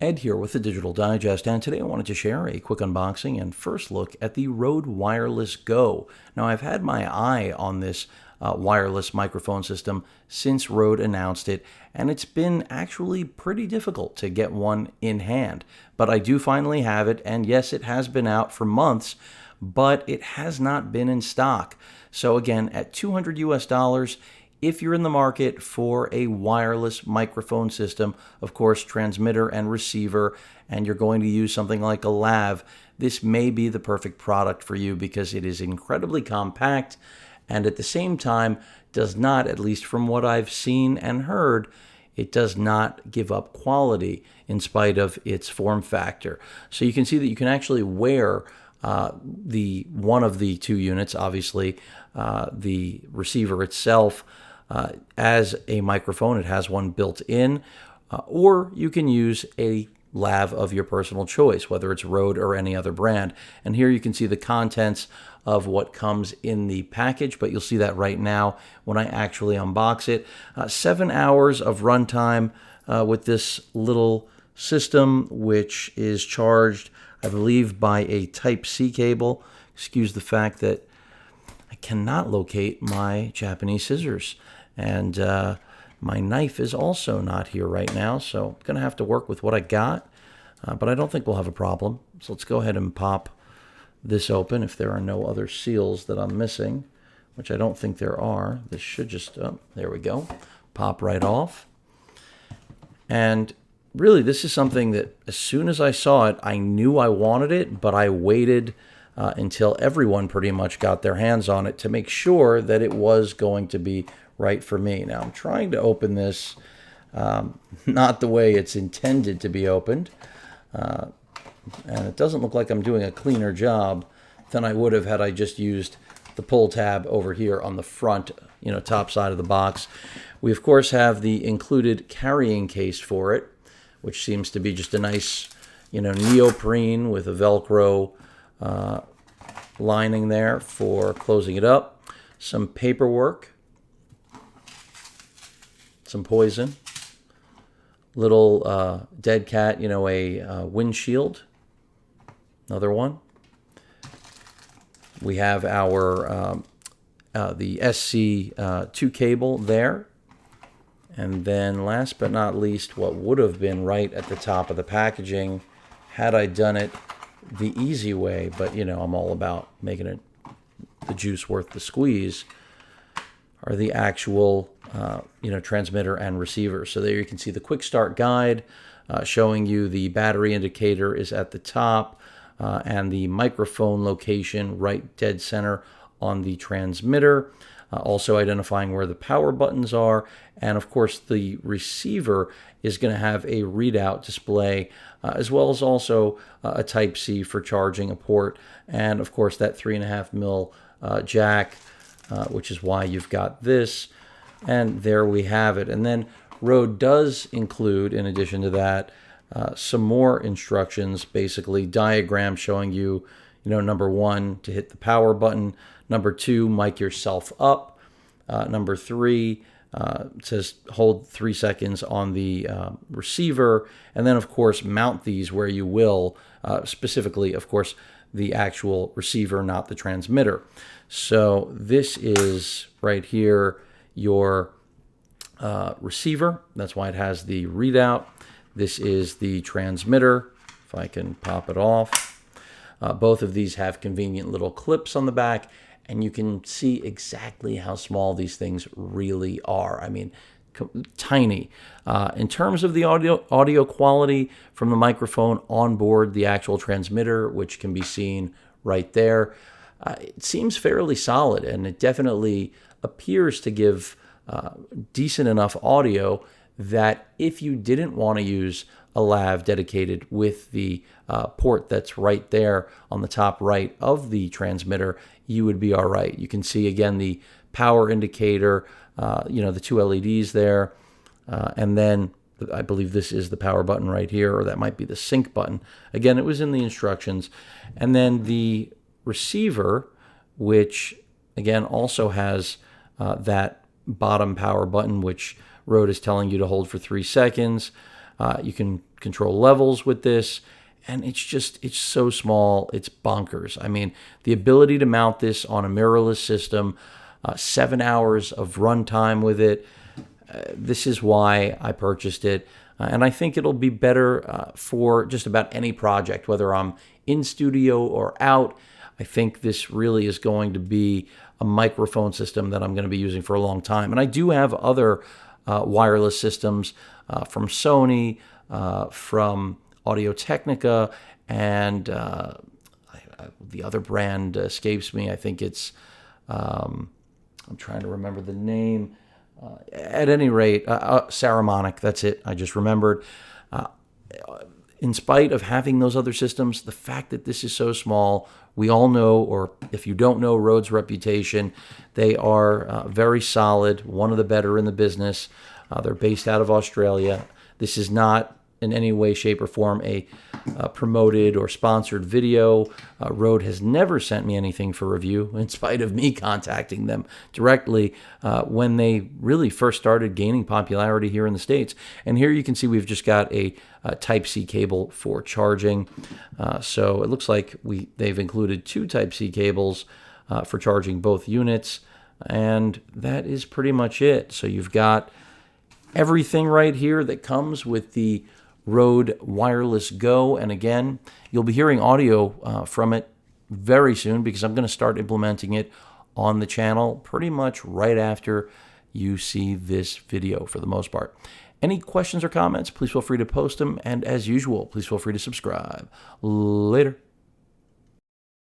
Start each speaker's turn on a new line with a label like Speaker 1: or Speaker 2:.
Speaker 1: Ed here with the Digital Digest, and today I wanted to share a quick unboxing and first look at the Rode Wireless Go. Now, I've had my eye on this wireless microphone system since Rode announced it, and it's been actually pretty difficult to get one in hand. But I do finally have it, and yes, it has been out for months, but it has not been in stock. So again, at $200 US, if you're in the market for a wireless microphone system, of course, transmitter and receiver, and you're going to use something like a lav, this may be the perfect product for you because it is incredibly compact and at the same time does not, at least from what I've seen and heard, it does not give up quality in spite of its form factor. So you can see that you can actually wear the one of the two units, obviously the receiver itself, as a microphone. It has one built in, or you can use a lav of your personal choice, whether it's Rode or any other brand. And here you can see the contents of what comes in the package, but you'll see that right now when I actually unbox it. 7 hours of runtime with this little system, which is charged, I believe, by a Type-C cable. Excuse the fact that I cannot locate my Japanese scissors. And my knife is also not here right now, so I'm going to have to work with what I got. But I don't think we'll have a problem. So let's go ahead and pop this open if there are no other seals that I'm missing, which I don't think there are. This should just, oh, there we go, pop right off. And really, this is something that as soon as I saw it, I knew I wanted it, but I waited until everyone pretty much got their hands on it to make sure that it was going to be right for me. Now I'm trying to open this not the way it's intended to be opened, and it doesn't look like I'm doing a cleaner job than I would have had I just used the pull tab over here on the front, top side of the box. We of course have the included carrying case for it, which seems to be just a nice, neoprene with a Velcro lining there for closing it up. Some paperwork, some poison, little dead cat, a windshield, another one. We have our the SC2 cable there. And then last but not least, what would have been right at the top of the packaging had I done it the easy way, but I'm all about making it the juice worth the squeeze, are the actual transmitter and receiver. So there you can see the quick start guide showing you the battery indicator is at the top and the microphone location right dead center on the transmitter. Also identifying where the power buttons are, and of course the receiver is going to have a readout display, as well as also a Type-C for charging a port, and of course that 3.5mm jack, which is why you've got this, and there we have it. And then Rode does include, in addition to that, some more instructions, basically diagrams showing you, number one, to hit the power button. Number two, mic yourself up. Number three, it says hold 3 seconds on the receiver. And then, of course, mount these where you will, specifically, of course, the actual receiver, not the transmitter. So this is right here your receiver. That's why it has the readout. This is the transmitter, if I can pop it off. Both of these have convenient little clips on the back, and you can see exactly how small these things really are. I mean, tiny. In terms of the audio quality from the microphone on board the actual transmitter, which can be seen right there, it seems fairly solid, and it definitely appears to give decent enough audio that if you didn't want to use a lav dedicated with the port that's right there on the top right of the transmitter, you would be all right. You can see again the power indicator, the two LEDs there, and then I believe this is the power button right here, or that might be the sync button. Again, it was in the instructions. And then the receiver, which again also has that bottom power button, which Rode is telling you to hold for 3 seconds. You can control levels with this, and it's so small, it's bonkers. I mean, the ability to mount this on a mirrorless system, 7 hours of runtime with it, this is why I purchased it. And I think it'll be better for just about any project, whether I'm in studio or out. I think this really is going to be a microphone system that I'm going to be using for a long time. And I do have other wireless systems from Sony, from Audio-Technica, and the other brand escapes me. I think it's, I'm trying to remember the name. At any rate, Saramonic, that's it. I just remembered. In spite of having those other systems, the fact that this is so small, we all know, or if you don't know Rode's reputation, they are very solid, one of the better in the business. They're based out of Australia. This is not in any way, shape, or form a promoted or sponsored video. Rode has never sent me anything for review, in spite of me contacting them directly when they really first started gaining popularity here in the States. And here you can see we've just got a Type-C cable for charging. So it looks like they've included 2 Type-C cables for charging both units, and that is pretty much it. So you've got everything right here that comes with the Rode Wireless Go. And again, you'll be hearing audio from it very soon, because I'm going to start implementing it on the channel pretty much right after you see this video for the most part. Any questions or comments, please feel free to post them. And as usual, please feel free to subscribe. Later.